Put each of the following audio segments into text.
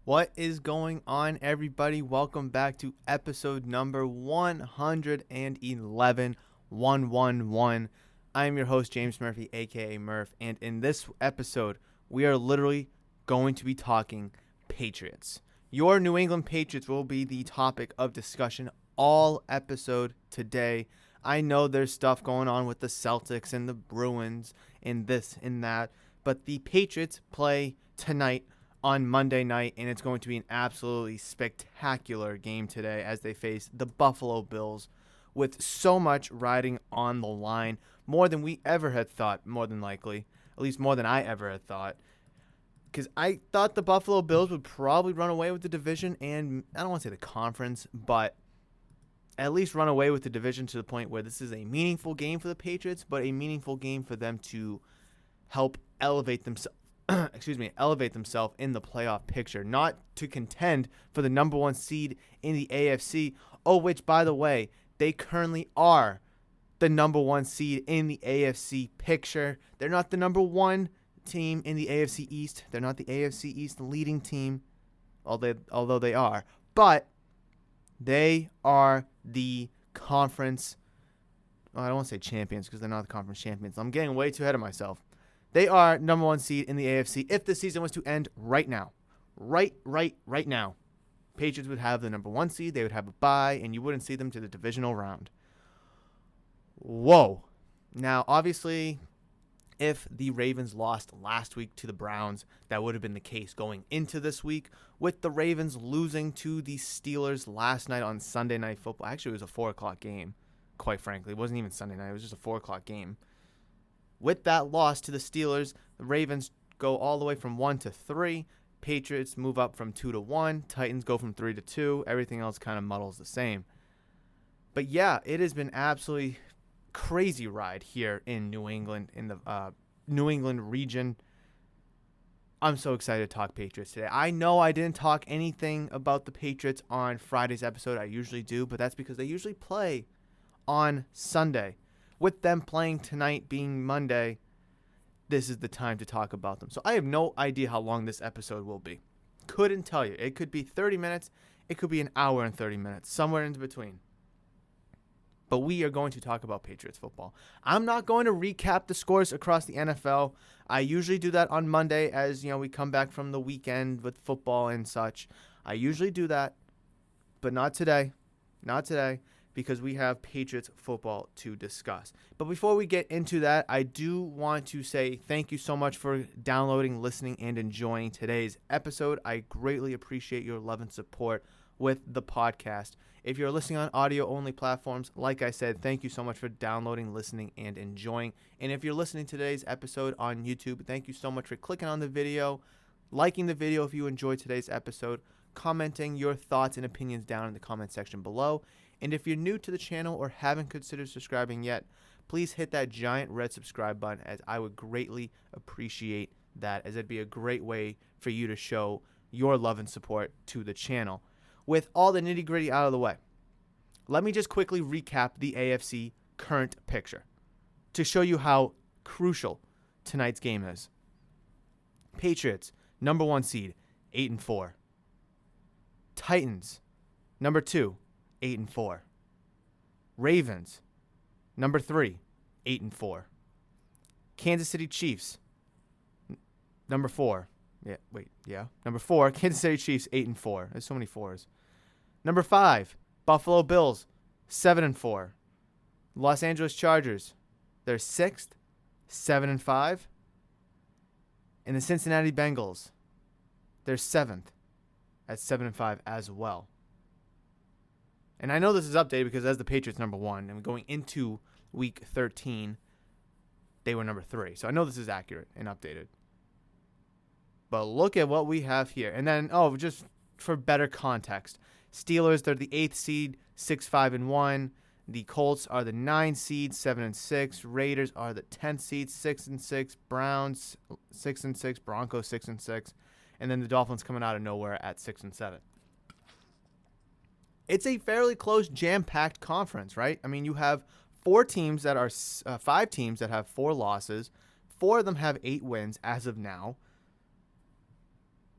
What is going on, everybody? Welcome back to episode number 111, 111. I am your host, James Murphy, aka Murph, and in this episode, we are literally going to be talking Patriots. Your New England Patriots will be the topic of discussion all episode today. I know there's stuff going on with the Celtics and the Bruins and this and that, but the Patriots play tonight on Monday night, and it's going to be an absolutely spectacular game today as they face the Buffalo Bills with so much riding on the line, more than we ever had thought, more than likely, at least more than I ever had thought, because I thought the Buffalo Bills would probably run away with the division, and I don't want to say the conference, but at least run away with the division to the point where this is a meaningful game for the Patriots, but a meaningful game for them to help elevate themselves. Elevate themselves in the playoff picture, not to contend for the number one seed in the AFC. Oh, which, by the way, they currently are the number one seed in the AFC picture. They're not the number one team in the AFC East. They're not the AFC East leading team, although they are. But they are the conference. Well, I don't want to say champions because they're not the conference champions. I'm getting way too ahead of myself. They are number one seed in the AFC. If the season was to end right now, right now, Patriots would have the number one seed. They would have a bye, and you wouldn't see them to the divisional round. Whoa. Now, obviously, if the Ravens lost last week to the Browns, that would have been the case going into this week. With the Ravens losing to the Steelers last night on Sunday Night Football. Actually, it was a 4 o'clock game, quite frankly. It wasn't even Sunday night. It was just a 4 o'clock game. With that loss to the Steelers, the Ravens go all the way from 1 to 3. Patriots move up from 2 to 1. Titans go from 3 to 2. Everything else kind of muddles the same. But yeah, it has been absolutely crazy ride here in New England, in the New England region. I'm so excited to talk Patriots today. I know I didn't talk anything about the Patriots on Friday's episode. I usually do, but that's because they usually play on Sunday. With them playing tonight being Monday, this is the time to talk about them. So I have no idea how long this episode will be. Couldn't tell you. It could be 30 minutes. It could be an hour and 30 minutes. Somewhere in between. But we are going to talk about Patriots football. I'm not going to recap the scores across the NFL. I usually do that on Monday as, we come back from the weekend with football and such. I usually do that, but not today. Not today. Because we have Patriots football to discuss. But before we get into that, I do want to say thank you so much for downloading, listening, and enjoying today's episode. I greatly appreciate your love and support with the podcast. If you're listening on audio-only platforms, like I said, thank you so much for downloading, listening, and enjoying. And if you're listening to today's episode on YouTube, thank you so much for clicking on the video, liking the video if you enjoyed today's episode, commenting your thoughts and opinions down in the comment section below. And if you're new to the channel or haven't considered subscribing yet, please hit that giant red subscribe button, as I would greatly appreciate that, as it'd be a great way for you to show your love and support to the channel. With all the nitty-gritty out of the way, let me just quickly recap the AFC current picture to show you how crucial tonight's game is. Patriots, number one seed, 8-4. Titans, number 2, 8-4. Ravens, number 3, 8-4. Kansas City Chiefs, number 4. Number 4, Kansas City Chiefs, 8-4. There's so many 4s. Number 5, Buffalo Bills, 7-4. Los Angeles Chargers, they're 6th, 7-5. And the Cincinnati Bengals, they're 7th at 7-5 as well. And I know this is updated because as the Patriots number 1, and going into week 13, they were number 3. So I know this is accurate and updated. But look at what we have here. And then, just for better context, Steelers, they're the 8th seed, 6-5-1. The Colts are the 9th seed, 7-6. Raiders are the 10th seed, 6-6. Browns, 6-6. Broncos, 6-6. And then the Dolphins coming out of nowhere at 6-7. It's a fairly close, jam-packed conference, right? I mean, you have 5 teams that have 4 losses. 4 of them have 8 wins as of now.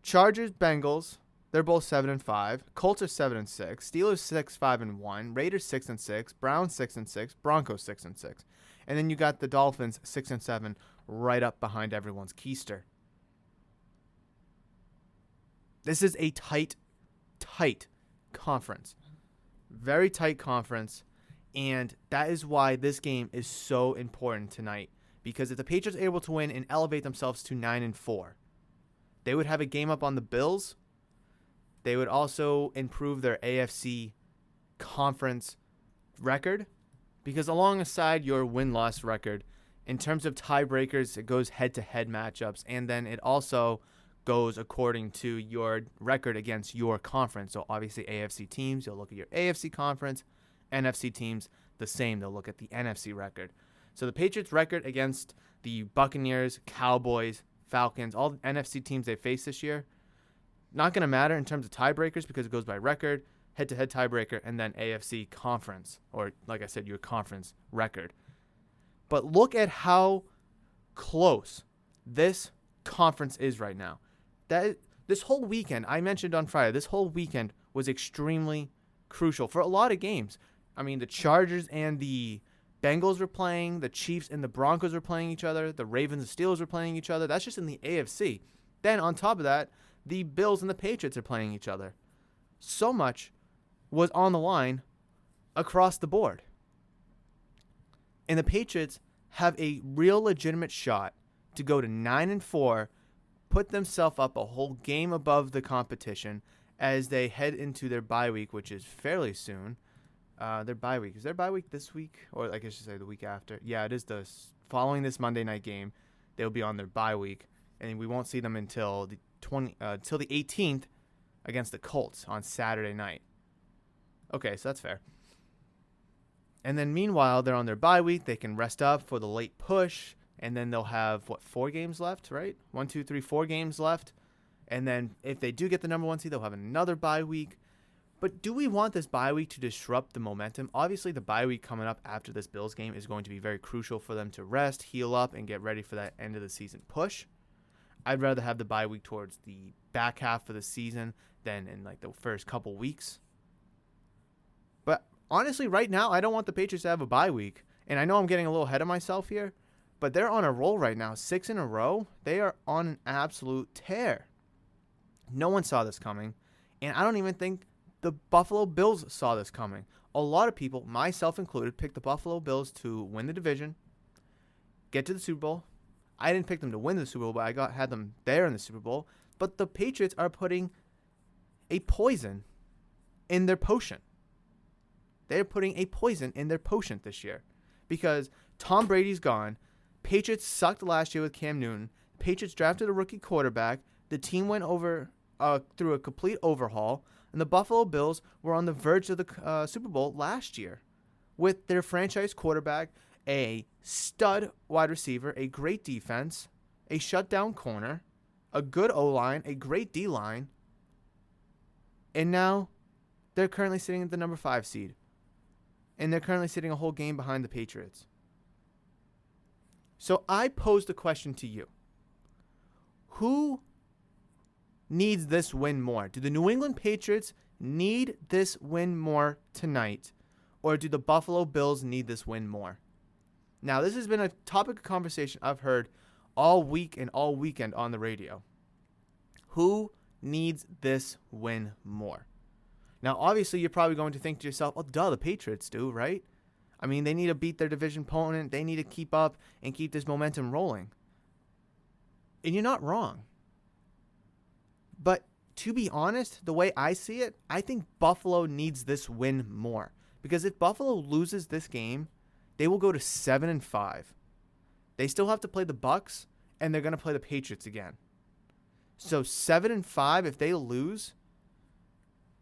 Chargers, Bengals, They're both 7-5. Colts are 7-6. Steelers 6-5-1. Raiders 6-6. Browns 6-6. Broncos 6-6. And then you got the Dolphins 6-7 right up behind everyone's keister. This is a tight conference. Very tight conference. And that is why this game is so important tonight. Because if the Patriots are able to win and elevate themselves to 9-4, they would have a game up on the Bills. They would also improve their AFC conference record. Because alongside your win-loss record, in terms of tiebreakers, it goes head-to-head matchups. And then it also goes according to your record against your conference. So obviously AFC teams, you'll look at your AFC conference. NFC teams, the same. They'll look at the NFC record. So the Patriots' record against the Buccaneers, Cowboys, Falcons, all the NFC teams they face this year, not going to matter in terms of tiebreakers because it goes by record, head-to-head tiebreaker, and then AFC conference, or like I said, your conference record. But look at how close this conference is right now. This whole weekend, I mentioned on Friday, this whole weekend was extremely crucial for a lot of games. I mean, the Chargers and the Bengals were playing, the Chiefs and the Broncos were playing each other, the Ravens and Steelers were playing each other. That's just in the AFC. Then on top of that, the Bills and the Patriots are playing each other. So much was on the line across the board. And the Patriots have a real legitimate shot to go to 9-4, put themselves up a whole game above the competition as they head into their bye week, which is fairly soon. Their bye week. Is their bye week this week? Or I guess I should say the week after. Yeah, it is following this Monday night game. They'll be on their bye week. And we won't see them until the 18th against the Colts on Saturday night. Okay, so that's fair. And then meanwhile, they're on their bye week. They can rest up for the late push. And then they'll have, 4 games left, right? 1, 2, 3, 4 games left. And then if they do get the number 1 seed, they'll have another bye week. But do we want this bye week to disrupt the momentum? Obviously, the bye week coming up after this Bills game is going to be very crucial for them to rest, heal up, and get ready for that end of the season push. I'd rather have the bye week towards the back half of the season than in like the first couple weeks. But honestly, right now, I don't want the Patriots to have a bye week. And I know I'm getting a little ahead of myself here, but they're on a roll right now. 6 in a row. They are on an absolute tear. No one saw this coming. And I don't even think the Buffalo Bills saw this coming. A lot of people, myself included, picked the Buffalo Bills to win the division, get to the Super Bowl. I didn't pick them to win the Super Bowl, but I had them there in the Super Bowl. But the Patriots are putting a poison in their potion. They're putting a poison in their potion this year because Tom Brady's gone. Patriots sucked last year with Cam Newton. Patriots drafted a rookie quarterback. The team went over through a complete overhaul. And the Buffalo Bills were on the verge of the Super Bowl last year with their franchise quarterback, a stud wide receiver, a great defense, a shutdown corner, a good O-line, a great D-line. And now they're currently sitting at the number 5 seed. And they're currently sitting a whole game behind the Patriots. So I posed a question to you. Who needs this win more? Do the New England Patriots need this win more tonight? Or do the Buffalo Bills need this win more? Now, this has been a topic of conversation I've heard all week and all weekend on the radio. Who needs this win more? Now, obviously, you're probably going to think to yourself, oh, duh, the Patriots do, right? I mean, they need to beat their division opponent. They need to keep up and keep this momentum rolling. And you're not wrong. But to be honest, the way I see it, I think Buffalo needs this win more. Because if Buffalo loses this game, they will go to 7-5. They still have to play the Bucs, and they're going to play the Patriots again. So 7-5, if they lose,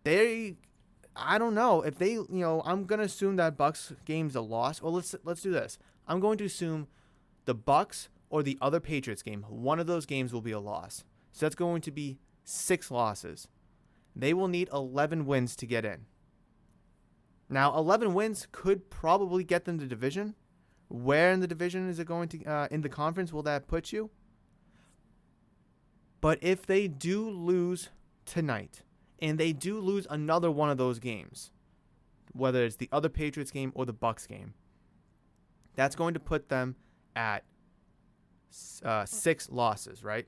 I don't know. If they, I'm going to assume that Bucs game's a loss. Well, let's do this. I'm going to assume the Bucs or the other Patriots game, one of those games will be a loss. So that's going to be 6 losses. They will need 11 wins to get in. Now, 11 wins could probably get them the division. Where in the division is it going to, in the conference, will that put you? But if they do lose tonight, and they do lose another one of those games, whether it's the other Patriots game or the Bucs game, that's going to put them at 6 losses, right?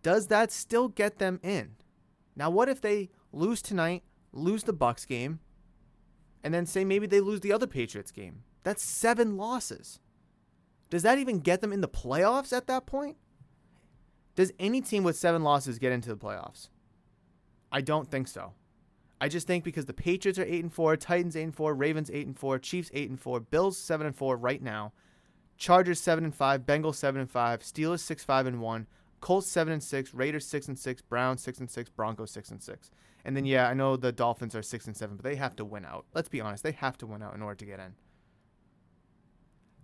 Does that still get them in? Now, what if they lose tonight, lose the Bucs game, and then say maybe they lose the other Patriots game? That's 7 losses. Does that even get them in the playoffs at that point? Does any team with 7 losses get into the playoffs? I don't think so. I just think because the Patriots are 8-4, Titans 8-4, Ravens 8-4, Chiefs 8-4, Bills 7-4 right now, Chargers 7-5, Bengals 7-5, Steelers 6-5-1, Colts 7-6, Raiders 6-6, Browns 6-6, Broncos 6-6. And then I know the Dolphins are 6-7, but they have to win out. Let's be honest, they have to win out in order to get in.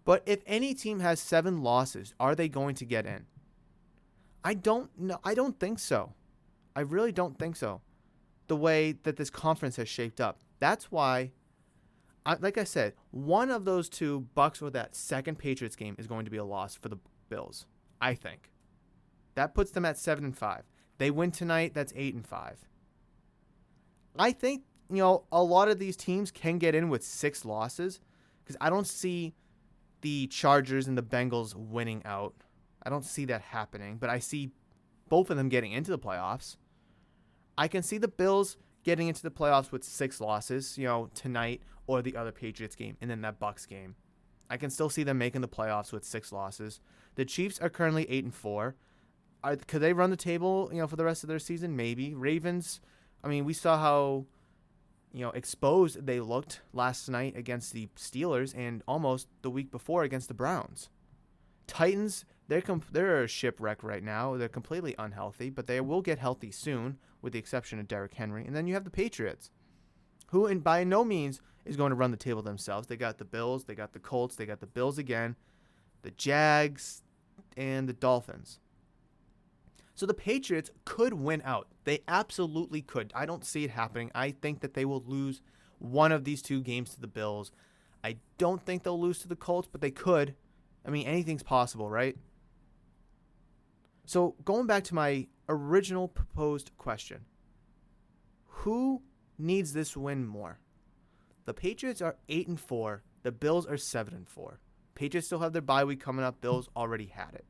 But if any team has 7 losses, are they going to get in? I don't know. I don't think so. I really don't think so. The way that this conference has shaped up. That's why, like I said, one of those two, Bucs or that second Patriots game, is going to be a loss for the Bills. I think. That puts them at 7-5. They win tonight, that's 8-5. I think, a lot of these teams can get in with 6 losses because I don't see the Chargers and the Bengals winning out. I don't see that happening, but I see both of them getting into the playoffs. I can see the Bills getting into the playoffs with 6 losses, tonight or the other Patriots game and then that Bucs game. I can still see them making the playoffs with 6 losses. The Chiefs are currently 8-4. Could they run the table, for the rest of their season? Maybe. Ravens, we saw how, exposed they looked last night against the Steelers and almost the week before against the Browns. Titans, they're a shipwreck right now. They're completely unhealthy, but they will get healthy soon, with the exception of Derrick Henry. And then you have the Patriots, who and by no means is going to run the table themselves. They got the Bills, they got the Colts, they got the Bills again, the Jags, and the Dolphins. So the Patriots could win out. They absolutely could. I don't see it happening. I think that they will lose one of these 2 games to the Bills. I don't think they'll lose to the Colts, but they could. Anything's possible, right? So going back to my original proposed question, who needs this win more? The Patriots are 8-4. The Bills are 7-4. Patriots still have their bye week coming up. Bills already had it.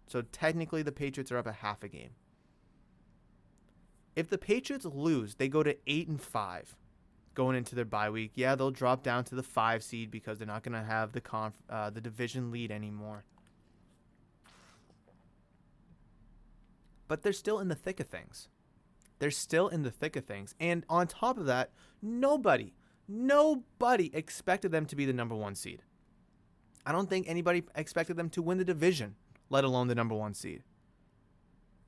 So technically the Patriots are up a half a game. If the Patriots lose, they go to 8-5 going into their bye week. Yeah, they'll drop down to the 5 seed because they're not going to have the division lead anymore. But they're still in the thick of things. And on top of that, nobody expected them to be the number 1 seed. I don't think anybody expected them to win the division, let alone the number 1 seed.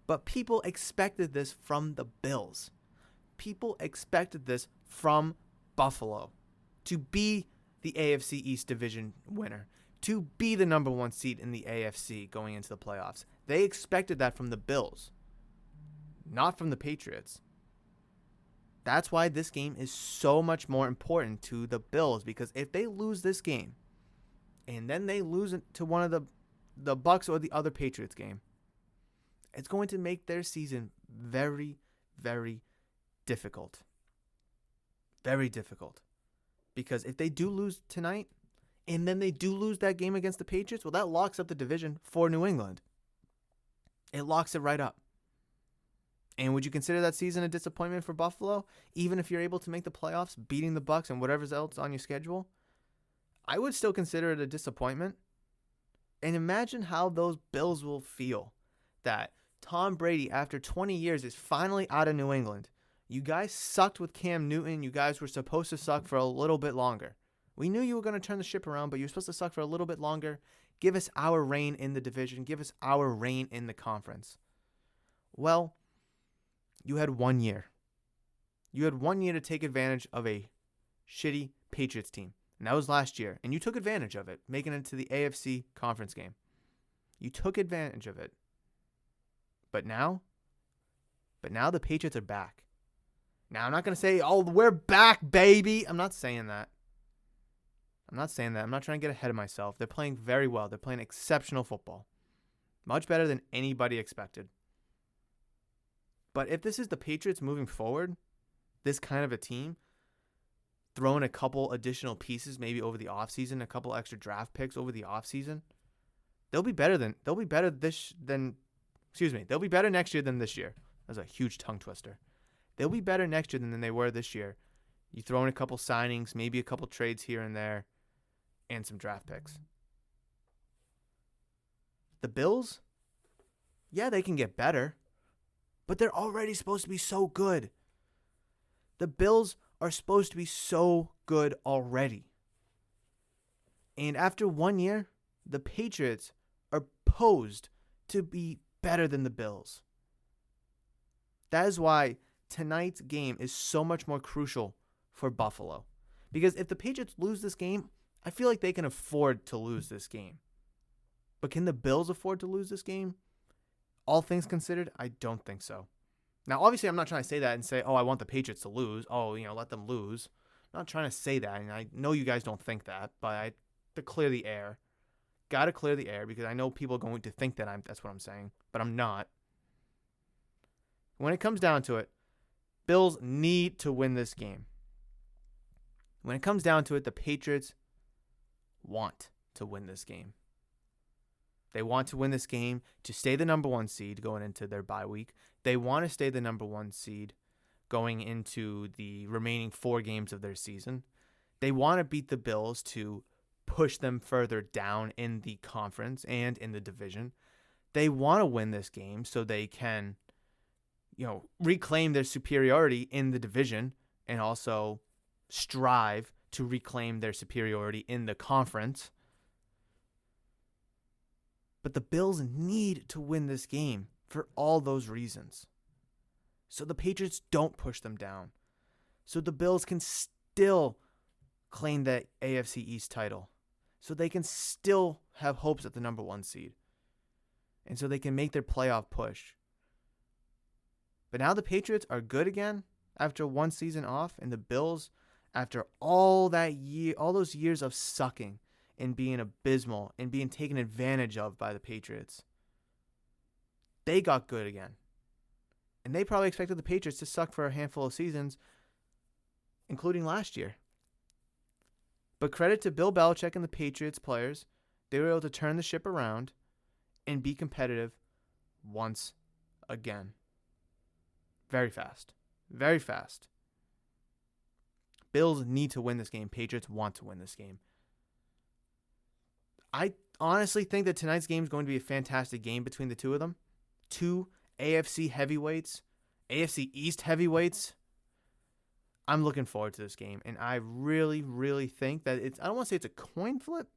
But people expected this from the Bills. People expected this from Buffalo to be the AFC East division winner, to be the number 1 seed in the AFC going into the playoffs. They expected that from the Bills, not from the Patriots. That's why this game is so much more important to the Bills, because if they lose this game and then they lose it to one of the Bucs or the other Patriots game, it's going to make their season very, very difficult. Very difficult. Because if they do lose tonight and then they do lose that game against the Patriots, well, that locks up the division for New England. It locks it right up. And would you consider that season a disappointment for Buffalo, even if you're able to make the playoffs, beating the Bucs and whatever's else on your schedule? I would still consider it a disappointment. And imagine how those Bills will feel that Tom Brady, after 20 years, is finally out of New England. You guys sucked with Cam Newton. You guys were supposed to suck for a little bit longer. We knew you were going to turn the ship around, but you were supposed to suck for a little bit longer. Give us our reign in the division. Give us our reign in the conference. Well, you had 1 year. You had 1 year to take advantage of a shitty Patriots team. And that was last year. And you took advantage of it, making it to the AFC conference game. You took advantage of it. But now the Patriots are back. Now, I'm not going to say, oh, we're back, baby. I'm not saying that. I'm not trying to get ahead of myself. They're playing very well. They're playing exceptional football. Much better than anybody expected. But if this is the Patriots moving forward, this kind of a team, throwing a couple additional pieces maybe over the offseason, a couple extra draft picks over the offseason, they'll be better next year than this year. That's a huge tongue twister. They'll be better next year than they were this year. You throw in a couple signings, maybe a couple trades here and there, and some draft picks. The Bills, yeah, they can get better, but they're already supposed to be so good. The Bills are supposed to be so good already. And after 1 year, the Patriots are posed to be better than the Bills. That is why tonight's game is so much more crucial for Buffalo. Because if the Patriots lose this game, I feel like they can afford to lose this game. But can the Bills afford to lose this game? All things considered, I don't think so. Now, obviously, I'm not trying to say that and say, I want the Patriots to lose. Let them lose. I'm not trying to say that, and I know you guys don't think that, but to clear the air. Got to clear the air because I know people are going to think that that's what I'm saying, but I'm not. When it comes down to it, Bills need to win this game. When it comes down to it, the Patriots want to win this game. They want to win this game to stay the number 1 seed going into their bye week. They want to stay the number 1 seed going into the remaining 4 games of their season. They want to beat the Bills to push them further down in the conference and in the division. They want to win this game so they can, reclaim their superiority in the division and also strive to reclaim their superiority in the conference. But the Bills need to win this game for all those reasons. So the Patriots don't push them down. So the Bills can still claim that AFC East title. So they can still have hopes at the number 1 seed. And so they can make their playoff push. But now the Patriots are good again after 1 season off, and the Bills, after all those years of sucking and being abysmal and being taken advantage of by the Patriots, they got good again. And they probably expected the Patriots to suck for a handful of seasons, including last year. But credit to Bill Belichick and the Patriots players, they were able to turn the ship around and be competitive once again. Very fast. Very fast. Bills need to win this game. Patriots want to win this game. I honestly think that tonight's game is going to be a fantastic game between the two of them. 2 AFC heavyweights, AFC East heavyweights. I'm looking forward to this game, and I really, really think that I don't want to say it's a coin flip,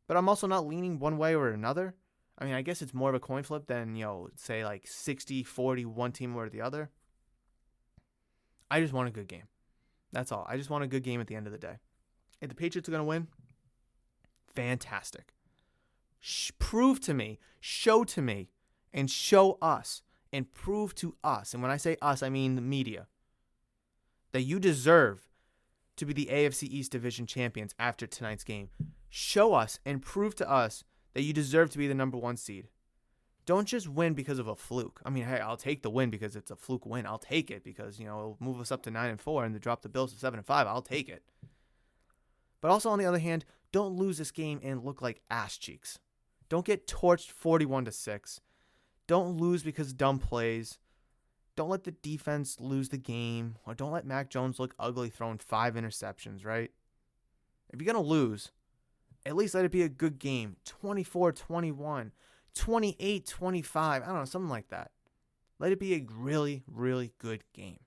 but I'm also not leaning one way or another. I mean, I guess it's more of a coin flip than, say like 60-40, one team or the other. I just want a good game. That's all. I just want a good game at the end of the day. If the Patriots are going to win, fantastic. Prove to me, show to me, and show us, and prove to us, and when I say us, I mean the media, that you deserve to be the AFC East Division champions after tonight's game. Show us and prove to us that you deserve to be the number 1 seed. Don't just win because of a fluke. I mean, hey, I'll take the win because it's a fluke win. I'll take it because, it'll move us up to 9-4 and to drop the Bills to 7-5. I'll take it. But also, on the other hand, don't lose this game and look like ass cheeks. Don't get torched 41-6. Don't lose because of dumb plays. Don't let the defense lose the game, or don't let Mac Jones look ugly throwing 5 interceptions, right? If you're going to lose, at least let it be a good game. 24-21, 28-25, I don't know, something like that. Let it be a really, really good game.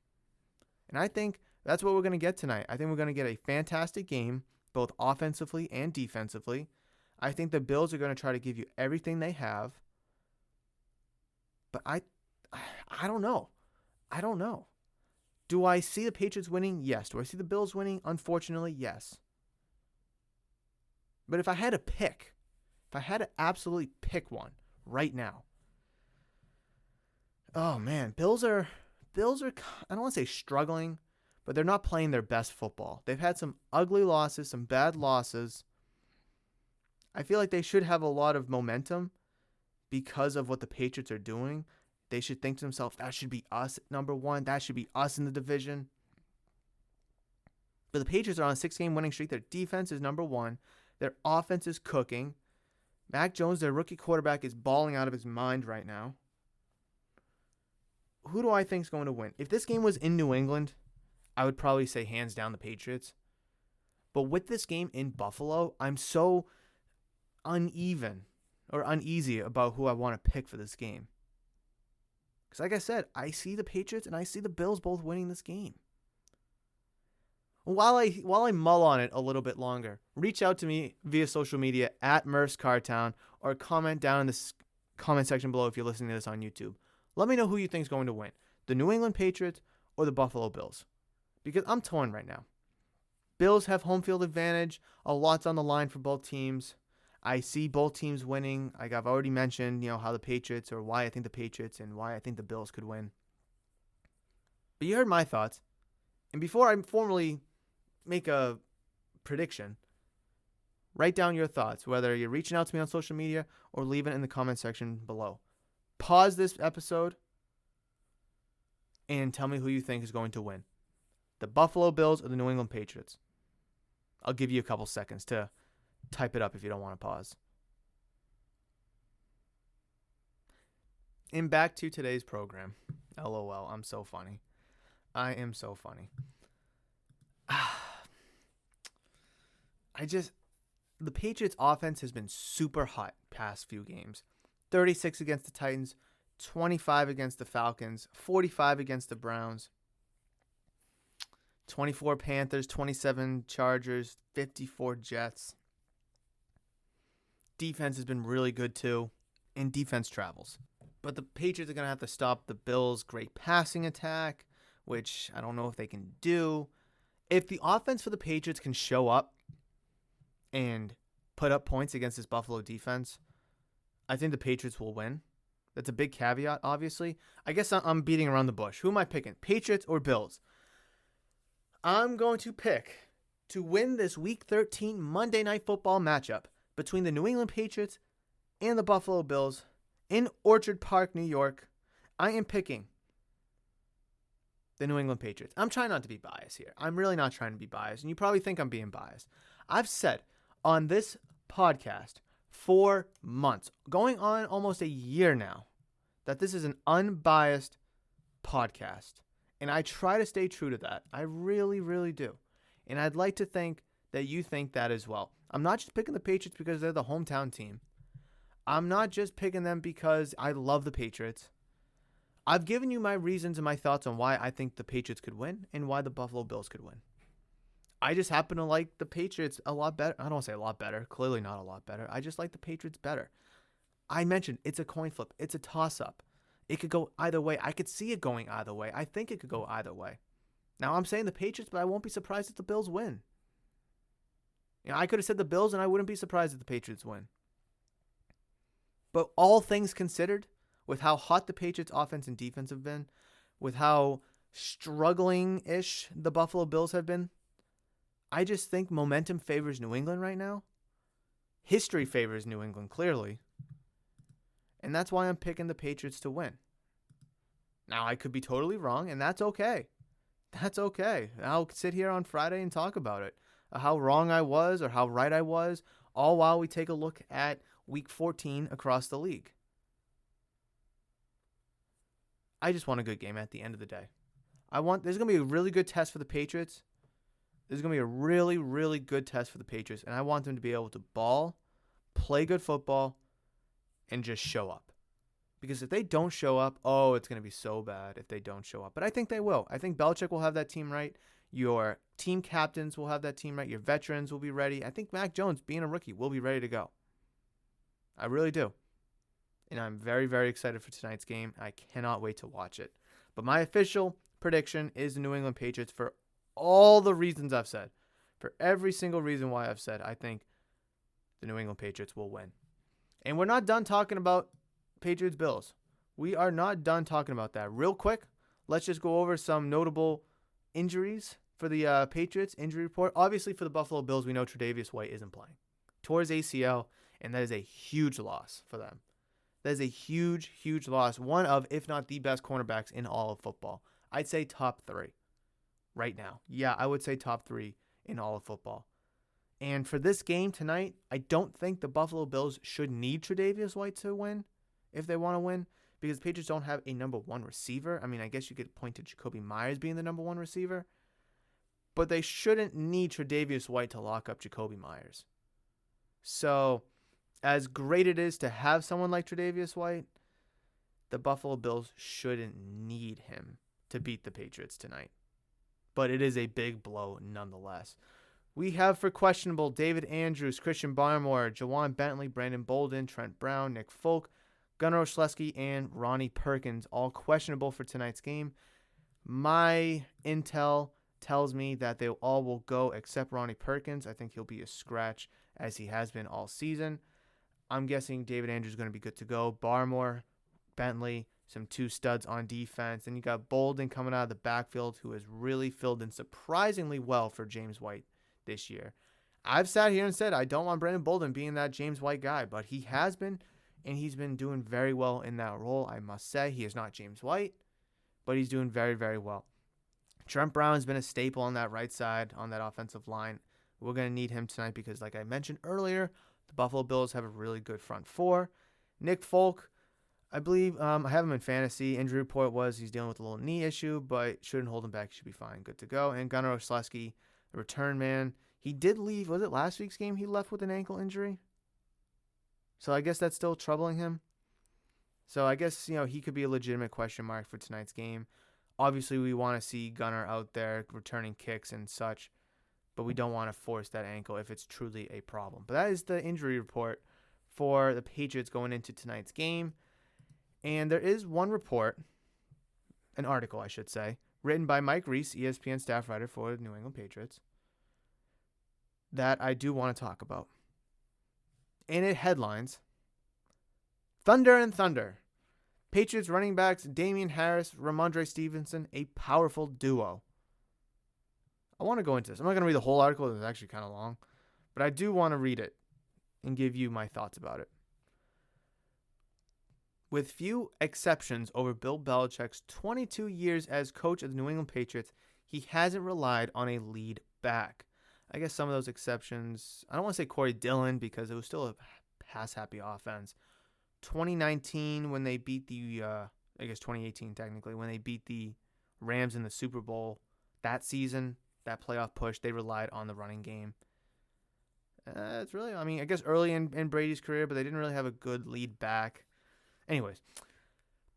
And I think that's what we're going to get tonight. I think we're going to get a fantastic game, both offensively and defensively. I think the Bills are going to try to give you everything they have. But I don't know. I don't know. Do I see the Patriots winning? Yes. Do I see the Bills winning? Unfortunately, yes. But if I had to absolutely pick one right now, oh man, Bills are, I don't want to say struggling, but they're not playing their best football. They've had some ugly losses, some bad losses. I feel like they should have a lot of momentum because of what the Patriots are doing. They should think to themselves, that should be us at number one. That should be us in the division. But the Patriots are on a 6-game winning streak. Their defense is number one. Their offense is cooking. Mac Jones, their rookie quarterback, is balling out of his mind right now. Who do I think is going to win? If this game was in New England, I would probably say hands down the Patriots. But with this game in Buffalo, I'm so uneasy about who I want to pick for this game. Because like I said, I see the Patriots and I see the Bills both winning this game. While I mull on it a little bit longer, reach out to me via social media at Murph's Cartown or comment down in the comment section below if you're listening to this on YouTube. Let me know who you think is going to win, the New England Patriots or the Buffalo Bills. Because I'm torn right now. Bills have home field advantage. A lot's on the line for both teams. I see both teams winning. Like I've already mentioned, how the Patriots or why I think the Patriots and why I think the Bills could win. But you heard my thoughts. And before I formally make a prediction, write down your thoughts, whether you're reaching out to me on social media or leave it in the comment section below. Pause this episode and tell me who you think is going to win. The Buffalo Bills or the New England Patriots. I'll give you a couple seconds to type it up if you don't want to pause. And back to today's program. LOL, I'm so funny. I am so funny. The Patriots offense has been super hot past few games. 36 against the Titans, 25 against the Falcons, 45 against the Browns, 24 Panthers, 27 Chargers, 54 Jets. Defense has been really good too, and defense travels. But the Patriots are going to have to stop the Bills' great passing attack, which I don't know if they can do. If the offense for the Patriots can show up and put up points against this Buffalo defense, I think the Patriots will win. That's a big caveat, obviously. I guess I'm beating around the bush. Who am I picking? Patriots or Bills? I'm going to pick to win this Week 13 Monday Night Football matchup between the New England Patriots and the Buffalo Bills in Orchard Park, New York. I am picking the New England Patriots. I'm trying not to be biased here. I'm really not trying to be biased, and you probably think I'm being biased. I've said on this podcast for months, going on almost a year now, that this is an unbiased podcast. And I try to stay true to that. I really, really do. And I'd like to think that you think that as well. I'm not just picking the Patriots because they're the hometown team. I'm not just picking them because I love the Patriots. I've given you my reasons and my thoughts on why I think the Patriots could win and why the Buffalo Bills could win. I just happen to like the Patriots a lot better. I don't want to say a lot better. Clearly not a lot better. I just like the Patriots better. I mentioned it's a coin flip. It's a toss-up. It could go either way. I could see it going either way. I think it could go either way. Now, I'm saying the Patriots, but I won't be surprised if the Bills win. I could have said the Bills, and I wouldn't be surprised if the Patriots win. But all things considered, with how hot the Patriots' offense and defense have been, with how struggling-ish the Buffalo Bills have been, I just think momentum favors New England right now. History favors New England, clearly. And that's why I'm picking the Patriots to win. Now, I could be totally wrong, and that's okay. That's okay. I'll sit here on Friday and talk about it. How wrong I was or how right I was, all while we take a look at Week 14 across the league. I just want a good game at the end of the day. There's going to be a really good test for the Patriots. There's going to be a really, really good test for the Patriots, and I want them to be able to ball, play good football, and just show up. Because if they don't show up, it's going to be so bad if they don't show up. But I think they will. I think Belichick will have that team right. Your team captains will have that team right. Your veterans will be ready. I think Mac Jones, being a rookie, will be ready to go. I really do. And I'm very, very excited for tonight's game. I cannot wait to watch it. But my official prediction is the New England Patriots for all the reasons I've said. For every single reason why I've said, I think the New England Patriots will win. And we're not done talking about Patriots-Bills. We are not done talking about that. Real quick, let's just go over some notable injuries for the Patriots injury report. Obviously, for the Buffalo Bills, we know Tre'Davious White isn't playing. Tore his ACL, and that is a huge loss for them. That is a huge, huge loss. One of, if not the best cornerbacks in all of football. I'd say top 3 right now. Yeah, I would say top 3 in all of football. And for this game tonight, I don't think the Buffalo Bills should need Tre'Davious White to win if they want to win, because the Patriots don't have a number 1 receiver. I mean, I guess you could point to Jacoby Myers being the number 1 receiver, but they shouldn't need Tre'Davious White to lock up Jacoby Myers. So, as great it is to have someone like Tre'Davious White, the Buffalo Bills shouldn't need him to beat the Patriots tonight. But it is a big blow nonetheless. We have for questionable David Andrews, Christian Barmore, Jawan Bentley, Brandon Bolden, Trent Brown, Nick Folk, Gunnar Olszewski, and Ronnie Perkins, all questionable for tonight's game. My intel tells me that they all will go except Ronnie Perkins. I think he'll be a scratch as he has been all season. I'm guessing David Andrews is going to be good to go. Barmore, Bentley, some 2 studs on defense. Then you got Bolden coming out of the backfield, who has really filled in surprisingly well for James White this year. I've sat here and said I don't want Brandon Bolden being that James White guy, but he has been, and he's been doing very well in that role, I must say. He is not James White, but he's doing very, very well. Trent Brown has been a staple on that right side, on that offensive line. We're going to need him tonight because, like I mentioned earlier, the Buffalo Bills have a really good front 4. Nick Folk, I believe, I have him in fantasy. Injury report was he's dealing with a little knee issue, but shouldn't hold him back. He should be fine. Good to go. And Gunnar Olszewski, the return man. He did leave. Was it last week's game he left with an ankle injury? So I guess that's still troubling him. So I guess, he could be a legitimate question mark for tonight's game. Obviously, we want to see Gunnar out there returning kicks and such, but we don't want to force that ankle if it's truly a problem. But that is the injury report for the Patriots going into tonight's game. And there is one report, an article, I should say, written by Mike Reese, ESPN staff writer for the New England Patriots, that I do want to talk about. And it headlines, Thunder and Thunder. Patriots running backs Damian Harris, Ramondre Stevenson, a powerful duo. I want to go into this. I'm not going to read the whole article. It's actually kind of long. But I do want to read it and give you my thoughts about it. With few exceptions over Bill Belichick's 22 years as coach of the New England Patriots, he hasn't relied on a lead back. I guess some of those exceptions, I don't want to say Corey Dillon because it was still a pass-happy offense. 2019 when they beat the, 2018 technically, when they beat the Rams in the Super Bowl, that season, that playoff push, they relied on the running game. It's really, I guess early in Brady's career, but they didn't really have a good lead back. Anyways,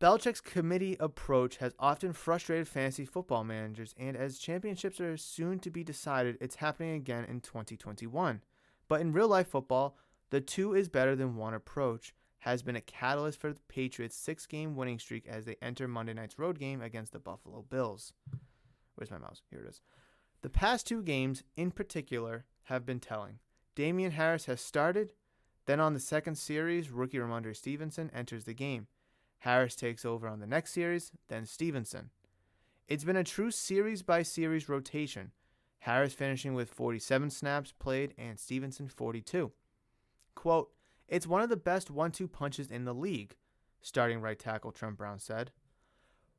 Belichick's committee approach has often frustrated fantasy football managers, and as championships are soon to be decided, it's happening again in 2021. But in real-life football, the 2 is better than 1 approach has been a catalyst for the Patriots' 6-game winning streak as they enter Monday night's road game against the Buffalo Bills. Where's my mouse? Here it is. The past 2 games, in particular, have been telling. Damian Harris has started. Then on the second series, rookie Ramondre Stevenson enters the game. Harris takes over on the next series, then Stevenson. It's been a true series-by-series rotation, Harris finishing with 47 snaps played and Stevenson 42. Quote, "It's one of the best 1-2 punches in the league," starting right tackle Trent Brown said.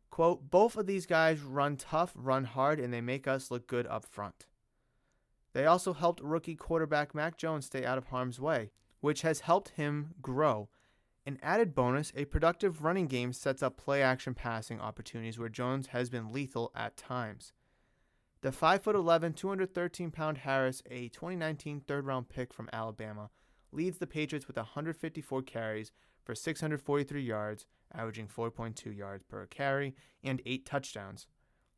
Quote, "Both of these guys run tough, run hard, and they make us look good up front." They also helped rookie quarterback Mac Jones stay out of harm's way, which has helped him grow. An added bonus, a productive running game sets up play-action passing opportunities where Jones has been lethal at times. The 5'11", 213-pound Harris, a 2019 third-round pick from Alabama, leads the Patriots with 154 carries for 643 yards, averaging 4.2 yards per carry, and 8 touchdowns.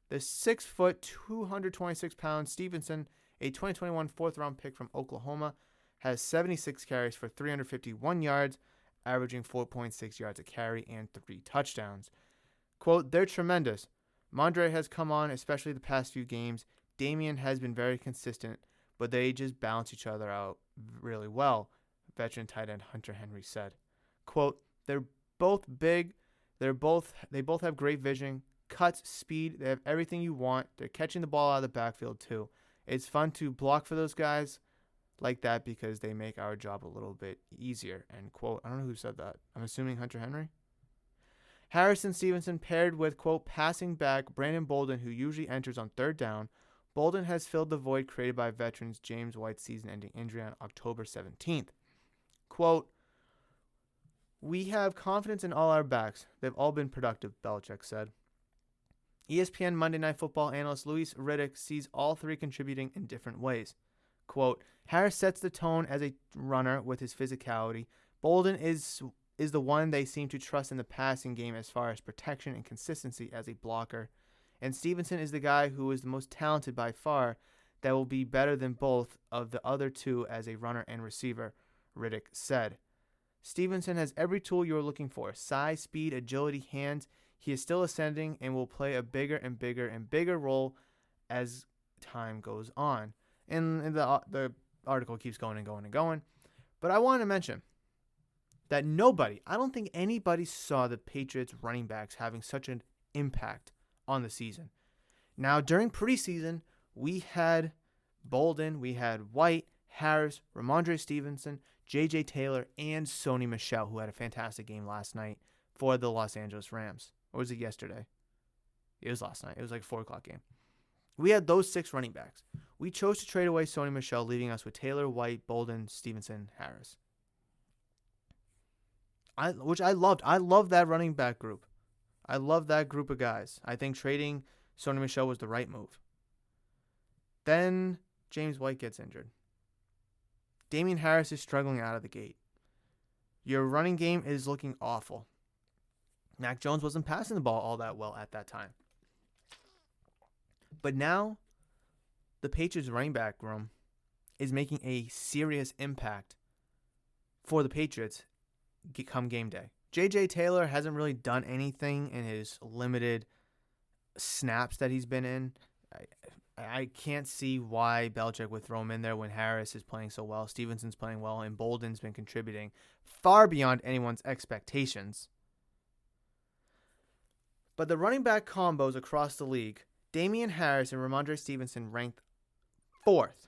The 6', 226-pound Stevenson, a 2021 fourth-round pick from Oklahoma, has 76 carries for 351 yards, averaging 4.6 yards a carry and 3 touchdowns. Quote, "They're tremendous. Mondre has come on, especially the past few games. Damian has been very consistent, but they just balance each other out really well," veteran tight end Hunter Henry said. Quote, "They're both big. They both have great vision, cuts, speed. They have everything you want. They're catching the ball out of the backfield too. It's fun to block for those guys. like that because they make our job a little bit easier, end quote. I don't know who said that. I'm assuming Hunter Henry. Harrison Stevenson paired with, quote, passing back Brandon Bolden, who usually enters on third down. Bolden has filled the void created by veterans James White's season-ending injury on October 17th. Quote, we have confidence in all our backs. They've all been productive, Belichick said. ESPN Monday Night Football analyst Louis Riddick sees all three contributing in different ways. Quote, Harris sets the tone as a runner with his physicality. Bolden is the one they seem to trust in the passing game as far as protection and consistency as a blocker. And Stevenson is the guy who is the most talented by far that will be better than both of the other two as a runner and receiver, Riddick said. Stevenson has every tool you're looking for: size, speed, agility, hands. He is still ascending and will play a bigger and bigger and bigger role as time goes on. And the article keeps going and going and going. But I want to mention that I don't think anybody saw the Patriots running backs having such an impact on the season. Now, during preseason, we had Bolden, we had White, Harris, Ramondre Stevenson, J.J. Taylor, and Sony Michel, who had a fantastic game last night for the Los Angeles Rams. Or was it yesterday? It was last night. It was like a 4 o'clock game. We had those 6 running backs. We chose to trade away Sony Michel, leaving us with Taylor, White, Bolden, Stevenson, Harris. Which I loved. I love that running back group. I love that group of guys. I think trading Sony Michel was the right move. Then James White gets injured. Damian Harris is struggling out of the gate. Your running game is looking awful. Mac Jones wasn't passing the ball all that well at that time. But now, the Patriots running back room is making a serious impact for the Patriots come game day. J.J. Taylor hasn't really done anything in his limited snaps that he's been in. I can't see why Belichick would throw him in there when Harris is playing so well, Stevenson's playing well, and Bolden's been contributing far beyond anyone's expectations. But the running back combos across the league, Damian Harris and Ramondre Stevenson ranked 4th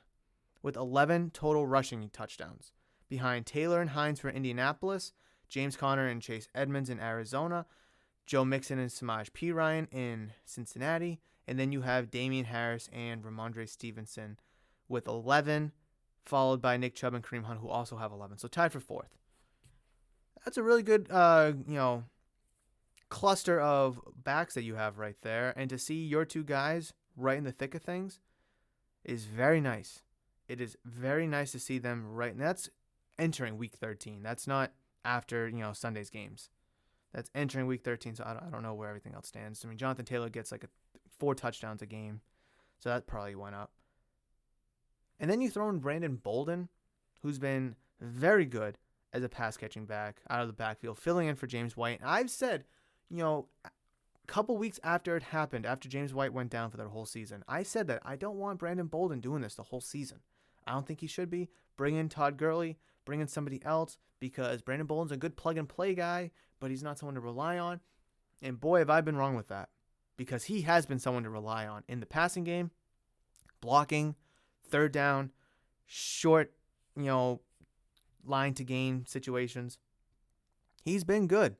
with 11 total rushing touchdowns, behind Taylor and Hines for Indianapolis, James Conner and Chase Edmonds in Arizona, Joe Mixon and Samaj P. Ryan in Cincinnati, and then you have Damian Harris and Ramondre Stevenson with 11, followed by Nick Chubb and Kareem Hunt, who also have 11, so tied for 4th. That's a really good, cluster of backs that you have right there, and to see your 2 guys right in the thick of things is very nice. It is very nice to see them right, and that's entering Week 13. That's not after, Sunday's games. That's entering Week 13, so I don't know where everything else stands. I mean, Jonathan Taylor gets like 4 touchdowns a game, so that probably went up. And then you throw in Brandon Bolden, who's been very good as a pass-catching back out of the backfield, filling in for James White. And I've said, a couple weeks after it happened, after James White went down for their whole season, I said that I don't want Brandon Bolden doing this the whole season. I don't think he should be. Bring in Todd Gurley, bring in somebody else, because Brandon Bolden's a good plug-and-play guy, but he's not someone to rely on. And boy, have I been wrong with that, because he has been someone to rely on in the passing game, blocking, third down, short, line to gain situations. He's been good.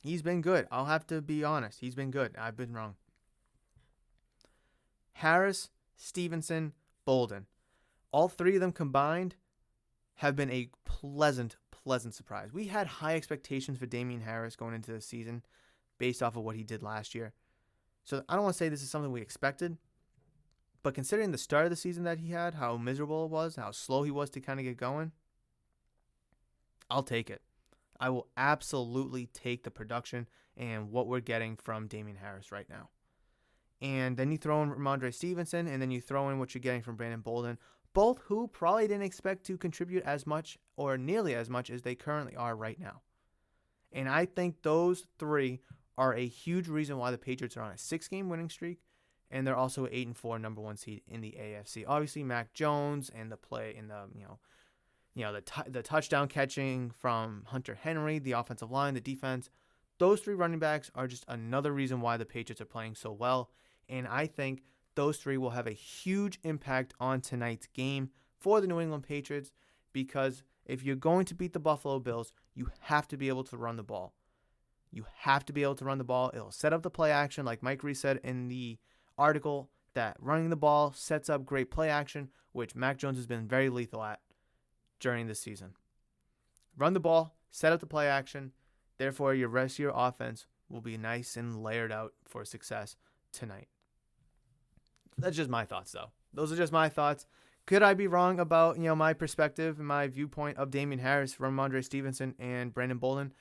He's been good. I'll have to be honest. He's been good. I've been wrong. Harris, Stevenson, Bolden. All 3 of them combined have been a pleasant surprise. We had high expectations for Damian Harris going into the season based off of what he did last year. So I don't want to say this is something we expected, but considering the start of the season that he had, how miserable it was, how slow he was to kind of get going, I'll take it. I will absolutely take the production and what we're getting from Damian Harris right now. And then you throw in Ramondre Stevenson, and then you throw in what you're getting from Brandon Bolden, both who probably didn't expect to contribute as much or nearly as much as they currently are right now. And I think those 3 are a huge reason why the Patriots are on a 6-game winning streak, and they're also an 8-4 number 1 seed in the AFC. Obviously, Mac Jones and the play in the the touchdown catching from Hunter Henry, the offensive line, the defense. Those 3 running backs are just another reason why the Patriots are playing so well, and I think those 3 will have a huge impact on tonight's game for the New England Patriots, because if you're going to beat the Buffalo Bills, you have to be able to run the ball. You have to be able to run the ball. It'll set up the play action, like Mike Reese said in the article, that running the ball sets up great play action, which Mac Jones has been very lethal at during this season. Run the ball, set up the play action. Therefore, your rest of your offense will be nice and layered out for success tonight. That's just my thoughts, though. Those are just my thoughts. Could I be wrong about my perspective and my viewpoint of Damian Harris, Ramondre Stevenson, and Brandon Bolden?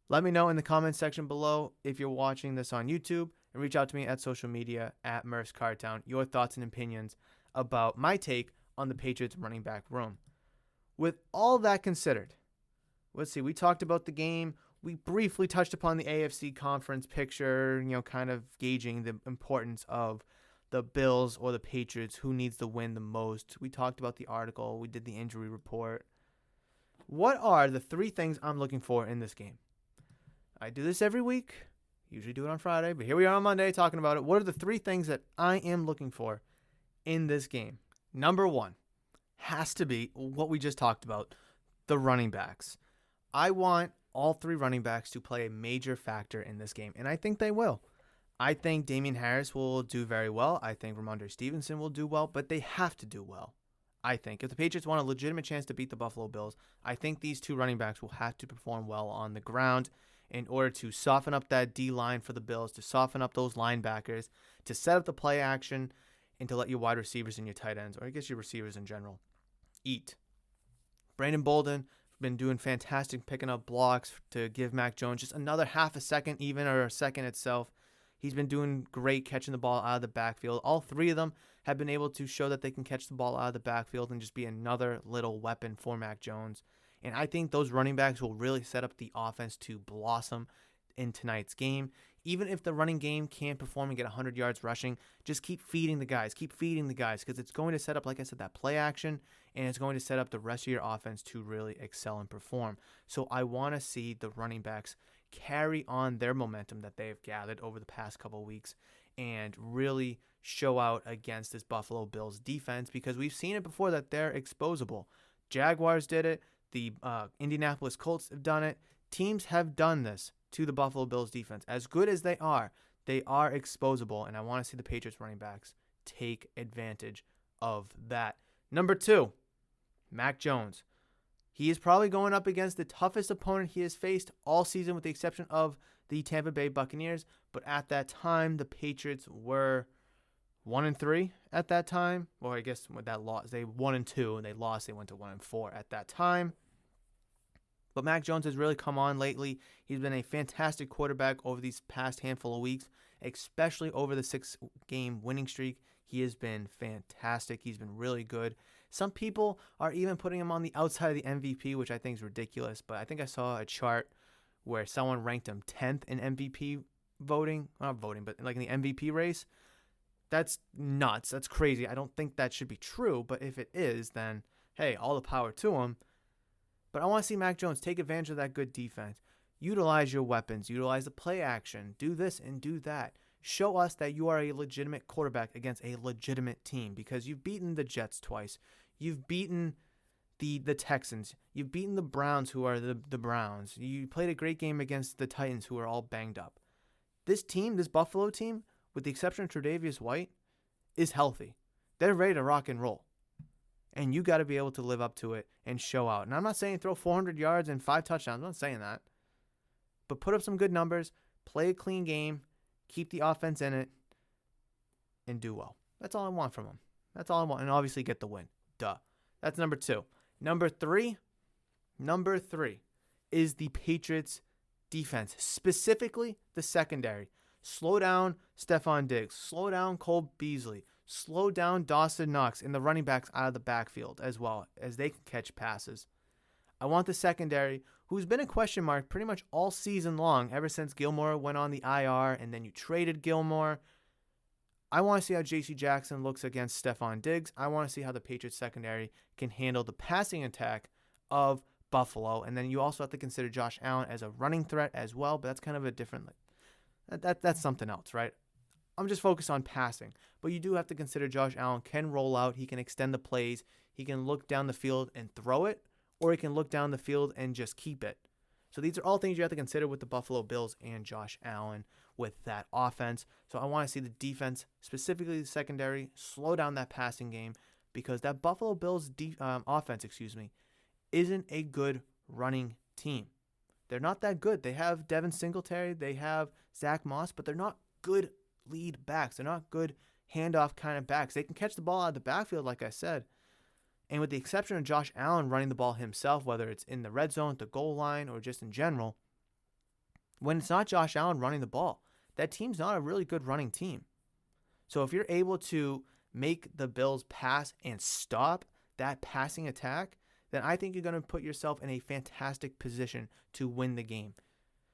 Let me know in the comments section below if you're watching this on YouTube, and reach out to me at social media at Murph's Cardtown. Your thoughts and opinions about my take on the Patriots running back room. With all that considered, let's see, we talked about the game. We briefly touched upon the AFC conference picture, kind of gauging the importance of the Bills or the Patriots, who needs to win the most. We talked about the article. We did the injury report. What are the 3 things I'm looking for in this game? I do this every week. Usually do it on Friday, but here we are on Monday talking about it. What are the 3 things that I am looking for in this game? Number 1 has to be what we just talked about, the running backs. I want all 3 running backs to play a major factor in this game, and I think they will. I think Damian Harris will do very well. I think Ramondre Stevenson will do well, but they have to do well. I think if the Patriots want a legitimate chance to beat the Buffalo Bills, I think these 2 running backs will have to perform well on the ground in order to soften up that D-line for the Bills, to soften up those linebackers, to set up the play action, and to let your wide receivers and your tight ends, or I guess your receivers in general, eat. Brandon Bolden been doing fantastic picking up blocks to give Mac Jones just another half a second even, or a second itself. He's been doing great catching the ball out of the backfield. All 3 of them have been able to show that they can catch the ball out of the backfield and just be another little weapon for Mac Jones. And I think those running backs will really set up the offense to blossom in tonight's game. Even if the running game can't perform and get 100 yards rushing, just keep feeding the guys, because it's going to set up, like I said, that play action, and it's going to set up the rest of your offense to really excel and perform. So I want to see the running backs carry on their momentum that they have gathered over the past couple of weeks and really show out against this Buffalo Bills defense, because we've seen it before that they're exposable. Jaguars did it. The Indianapolis Colts have done it. Teams have done this to the Buffalo Bills defense. As good as they are exposable, and I want to see the Patriots running backs take advantage of that. Number 2, Mac Jones. He is probably going up against the toughest opponent he has faced all season, with the exception of the Tampa Bay Buccaneers. But at that time, the Patriots were 1-3 at that time. Or I guess with that loss, they 1-2 and they lost. They went to 1-4 at that time. But Mac Jones has really come on lately. He's been a fantastic quarterback over these past handful of weeks, especially over the 6-game winning streak. He has been fantastic. He's been really good. Some people are even putting him on the outside of the MVP, which I think is ridiculous. But I think I saw a chart where someone ranked him 10th in MVP voting. Not voting, but like in the MVP race. That's nuts. That's crazy. I don't think that should be true. But if it is, then, hey, all the power to him. But I want to see Mac Jones take advantage of that good defense. Utilize your weapons. Utilize the play action. Do this and do that. Show us that you are a legitimate quarterback against a legitimate team, because you've beaten the Jets twice. You've beaten the Texans. You've beaten the Browns, who are the Browns. You played a great game against the Titans, who are all banged up. This team, this Buffalo team, with the exception of Tre'Davious White, is healthy. They're ready to rock and roll. And you got to be able to live up to it and show out. And I'm not saying throw 400 yards and 5 touchdowns. I'm not saying that. But put up some good numbers, play a clean game, keep the offense in it, and do well. That's all I want from them. That's all I want. And obviously get the win. Duh. That's number 2. Number three is the Patriots defense, specifically the secondary. Slow down Stephon Diggs. Slow down Cole Beasley. Slow down Dawson Knox and the running backs out of the backfield as well, as they can catch passes. I want the secondary, who's been a question mark pretty much all season long, ever since Gilmore went on the IR and then you traded Gilmore. I want to see how J.C. Jackson looks against Stephon Diggs. I want to see how the Patriots secondary can handle the passing attack of Buffalo. And then you also have to consider Josh Allen as a running threat as well, but that's kind of a different, that's something else, right? I'm just focused on passing. But you do have to consider Josh Allen can roll out. He can extend the plays. He can look down the field and throw it, or he can look down the field and just keep it. So these are all things you have to consider with the Buffalo Bills and Josh Allen with that offense. So I want to see the defense, specifically the secondary, slow down that passing game, because that Buffalo Bills offense, isn't a good running team. They're not that good. They have Devin Singletary, they have Zach Moss, but they're not good lead backs. They're not good handoff kind of backs. They can catch the ball out of the backfield, like I said. And with the exception of Josh Allen running the ball himself, whether it's in the red zone, at the goal line, or just in general, when it's not Josh Allen running the ball, that team's not a really good running team. So if you're able to make the Bills pass and stop that passing attack, then I think you're going to put yourself in a fantastic position to win the game.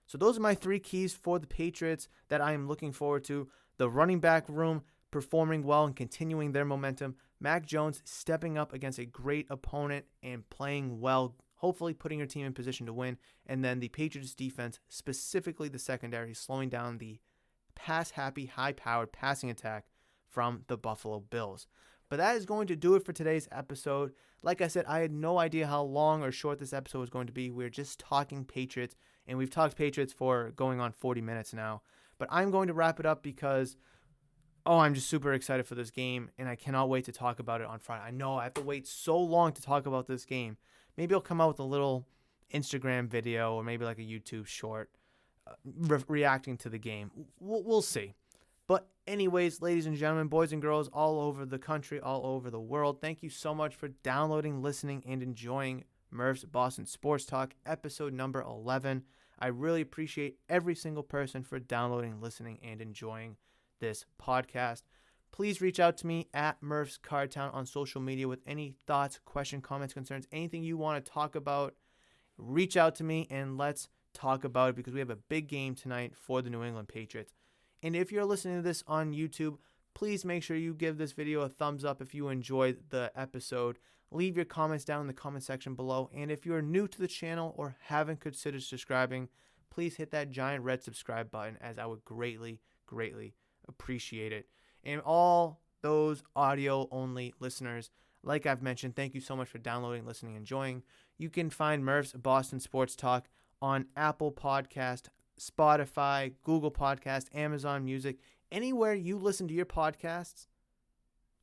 So those are my 3 keys for the Patriots that I am looking forward to. The running back room performing well and continuing their momentum. Mac Jones stepping up against a great opponent and playing well, hopefully putting your team in position to win. And then the Patriots defense, specifically the secondary, slowing down the pass-happy, high-powered passing attack from the Buffalo Bills. But that is going to do it for today's episode. Like I said, I had no idea how long or short this episode was going to be. We're just talking Patriots, and we've talked Patriots for going on 40 minutes now. But I'm going to wrap it up because, I'm just super excited for this game, and I cannot wait to talk about it on Friday. I know I have to wait so long to talk about this game. Maybe I'll come out with a little Instagram video or maybe like a YouTube short reacting to the game. We'll see. But anyways, ladies and gentlemen, boys and girls all over the country, all over the world, thank you so much for downloading, listening, and enjoying Murph's Boston Sports Talk, episode number 11. I really appreciate every single person for downloading, listening, and enjoying this podcast. Please reach out to me at Murph's Cardtown on social media with any thoughts, questions, comments, concerns, anything you want to talk about. Reach out to me and let's talk about it because we have a big game tonight for the New England Patriots. And if you're listening to this on YouTube, please make sure you give this video a thumbs up if you enjoyed the episode. Leave your comments down in the comment section below. And if you're new to the channel or haven't considered subscribing, please hit that giant red subscribe button, as I would greatly, greatly appreciate it. And all those audio-only listeners, like I've mentioned, thank you so much for downloading, listening, enjoying. You can find Murph's Boston Sports Talk on Apple Podcast, Spotify, Google Podcast, Amazon Music. Anywhere you listen to your podcasts,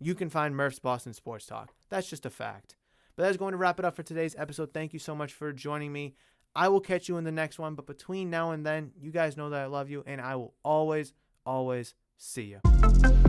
you can find Murph's Boston Sports Talk. That's just a fact. But that's going to wrap it up for today's episode. Thank you so much for joining me. I will catch you in the next one. But between now and then, you guys know that I love you, and I will always, always see you.